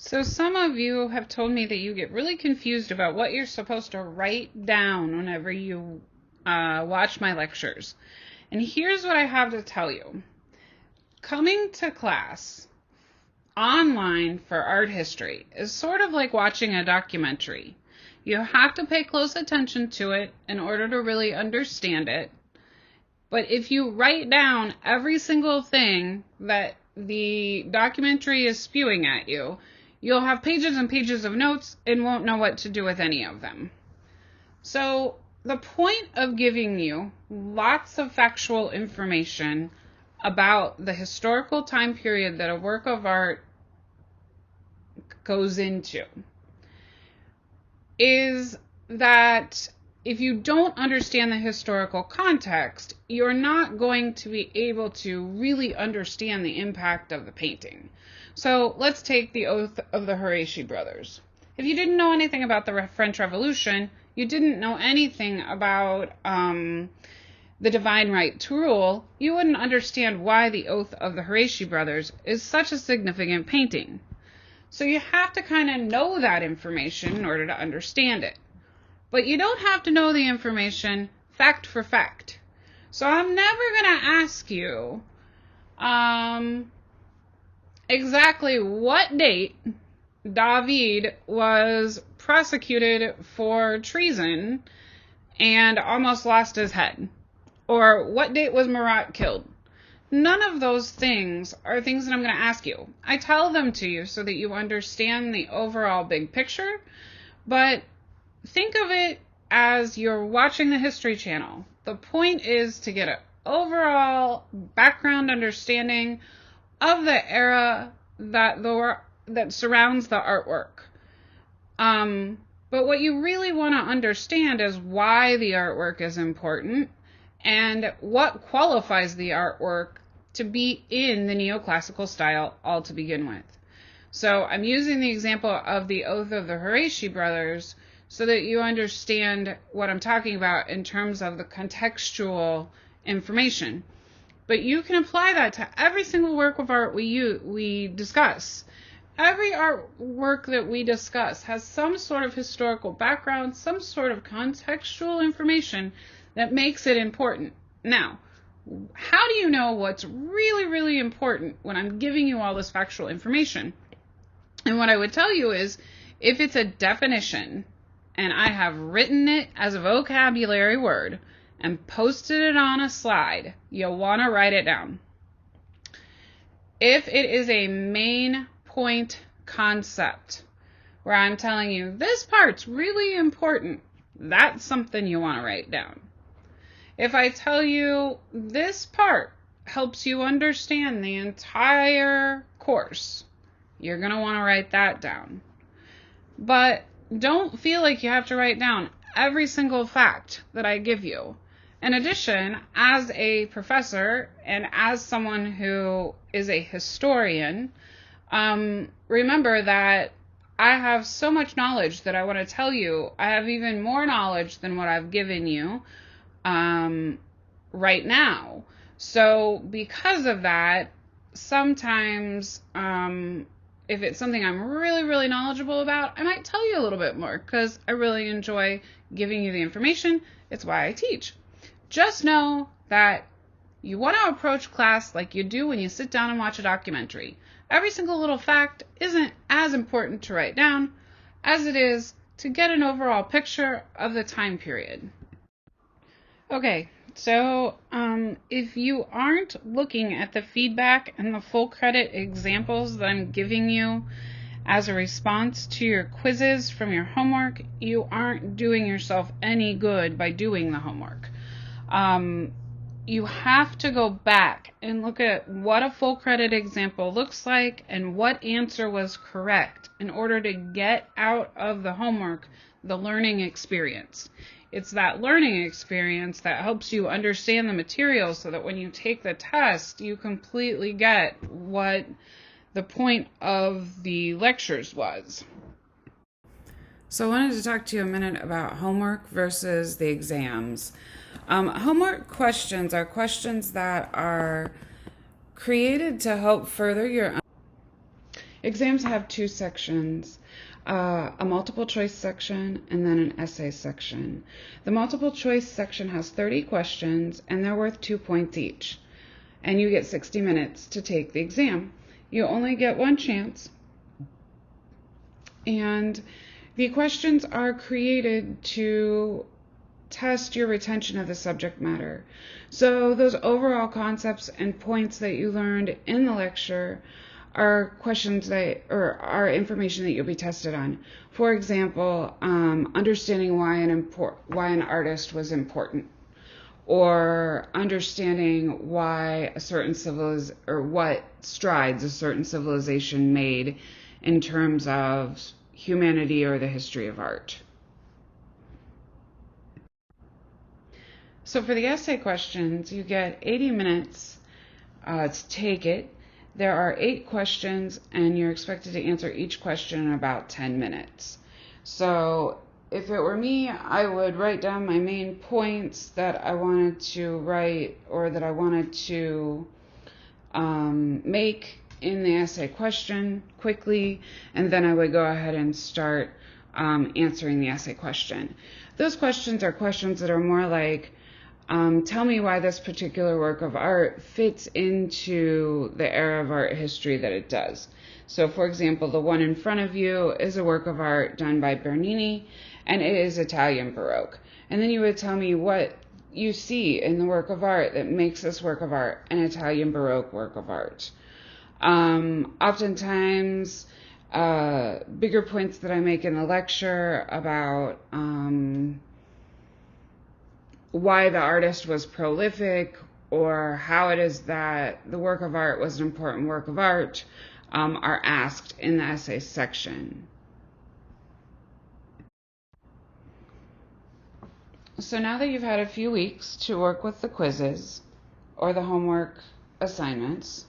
So some of you have told me that you get really confused about what you're supposed to write down whenever you watch my lectures. And here's what I have to tell you. Coming to class online for art history is sort of like watching a documentary. You have to pay close attention to it in order to really understand it. But if you write down every single thing that the documentary is spewing at you, you'll have pages and pages of notes and won't know what to do with any of them. So the point of giving you lots of factual information about the historical time period that a work of art goes into is that if you don't understand the historical context, you're not going to be able to really understand the impact of the painting. So let's take the oath of the Harashi brothers. If you didn't know anything about the French Revolution, you didn't know anything about the divine right to rule, you wouldn't understand why the oath of the Harashi brothers is such a significant painting. So you have to kind of know that information in order to understand it. But you don't have to know the information fact for fact. So I'm never going to ask you exactly what date David was prosecuted for treason and almost lost his head. Or what date was Marat killed. None of those things are things that I'm going to ask you. I tell them to you so that you understand the overall big picture, but think of it as you're watching the History Channel. The point is to get an overall background understanding of the era that surrounds the artwork. But what you really want to understand is why the artwork is important and what qualifies the artwork to be in the neoclassical style all to begin with. So I'm using the example of the Oath of the Harashi brothers so that you understand what I'm talking about in terms of the contextual information. But you can apply that to every single work of art we discuss. Every artwork that we discuss has some sort of historical background, some sort of contextual information that makes it important. Now, how do you know what's really, really important when I'm giving you all this factual information? And what I would tell you is, if it's a definition and I have written it as a vocabulary word and posted it on a slide, you'll want to write it down. If it is a main point concept where I'm telling you this part's really important, that's something you want to write down. If I tell you this part helps you understand the entire course, you're going to want to write that down. But don't feel like you have to write down every single fact that I give you. In addition, as a professor and as someone who is a historian, remember that I have so much knowledge that I want to tell you. I have even more knowledge than what I've given you right now. So because of that, sometimes if it's something I'm really, really knowledgeable about, I might tell you a little bit more because I really enjoy giving you the information. It's why I teach. Just know that you want to approach class like you do when you sit down and watch a documentary. Every single little fact isn't as important to write down as it is to get an overall picture of the time period. Okay, so if you aren't looking at the feedback and the full credit examples that I'm giving you as a response to your quizzes from your homework, you aren't doing yourself any good by doing the homework. You have to go back and look at what a full credit example looks like and what answer was correct in order to get out of the homework the learning experience. It's that learning experience that helps you understand the material so that when you take the test, you completely get what the point of the lectures was. So I wanted to talk to you a minute about homework versus the exams. Homework questions are questions that are created to help further your Exams have two sections, a multiple choice section and then an essay section. The multiple choice section has 30 questions and they're worth 2 points each. And you get 60 minutes to take the exam. You only get one chance. And the questions are created to test your retention of the subject matter. So those overall concepts and points that you learned in the lecture are questions that, or are information that you'll be tested on. For example, understanding why an artist was important, or understanding why a certain or what strides a certain civilization made in terms of humanity or the history of art. So for the essay questions, you get 80 minutes to take it. There are 8 questions, and you're expected to answer each question in about 10 minutes. So if it were me, I would write down my main points that I wanted to write or that I wanted to make in the essay question quickly, and then I would go ahead and start answering the essay question. Those questions are questions that are more like, tell me why this particular work of art fits into the era of art history that it does. So, for example, the one in front of you is a work of art done by Bernini, and it is Italian Baroque. And then you would tell me what you see in the work of art that makes this work of art an Italian Baroque work of art. Oftentimes, bigger points that I make in the lecture about why the artist was prolific, or how it is that the work of art was an important work of art, are asked in the essay section. So now that you've had a few weeks to work with the quizzes or the homework assignments,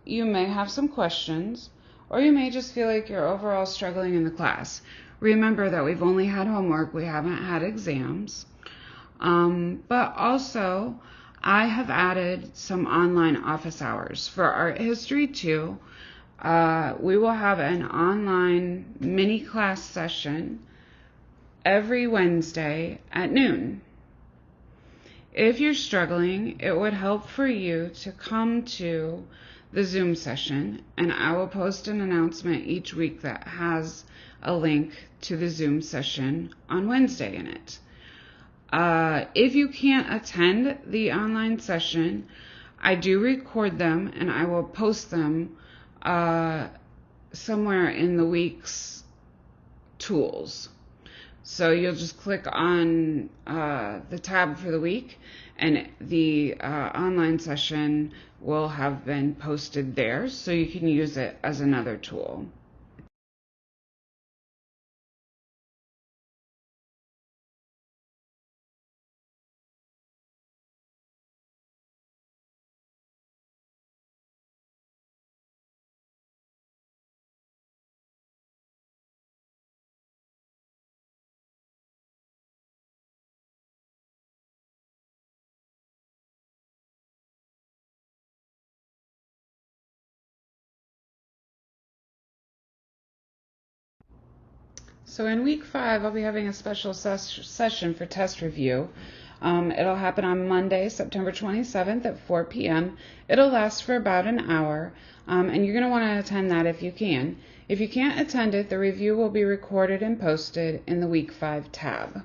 you may have some questions, or you may just feel like you're overall struggling in the class. Remember that we've only had homework, we haven't had exams. But also, I have added some online office hours. For Art History 2, we will have an online mini class session every Wednesday at noon. If you're struggling, it would help for you to come to the Zoom session, and I will post an announcement each week that has a link to the Zoom session on Wednesday in it. If you can't attend the online session, I do record them and I will post them somewhere in the week's tools. So you'll just click on the tab for the week, and the online session will have been posted there, so you can use it as another tool. So in week 5, I'll be having a special session for test review. It'll happen on Monday, September 27th at 4 p.m. It'll last for about an hour, and you're going to want to attend that if you can. If you can't attend it, the review will be recorded and posted in the week 5 tab.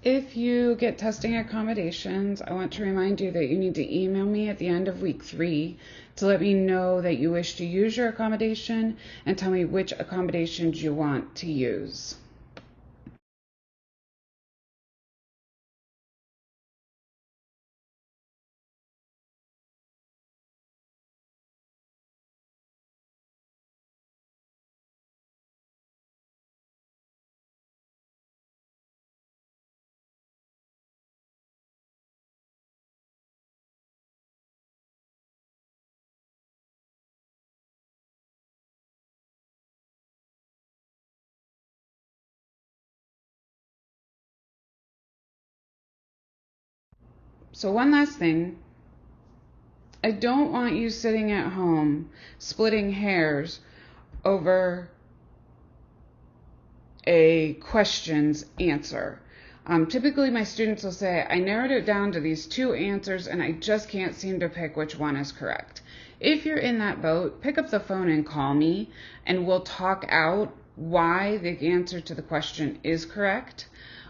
If you get testing accommodations, I want to remind you that you need to email me at the end of week 3 to let me know that you wish to use your accommodation and tell me which accommodations you want to use. So one last thing, I don't want you sitting at home splitting hairs over a question's answer. Typically, my students will say, I narrowed it down to these 2 answers and I just can't seem to pick which one is correct. If you're in that boat, pick up the phone and call me and we'll talk out why the answer to the question is correct.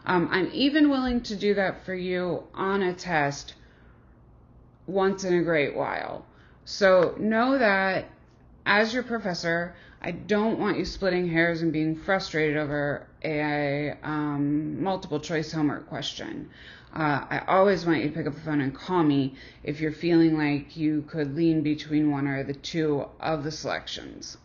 I'm even willing to do that for you on a test once in a great while. So know that as your professor, I don't want you splitting hairs and being frustrated over a multiple choice homework question. I always want you to pick up the phone and call me if you're feeling like you could lean between one or the 2 of the selections.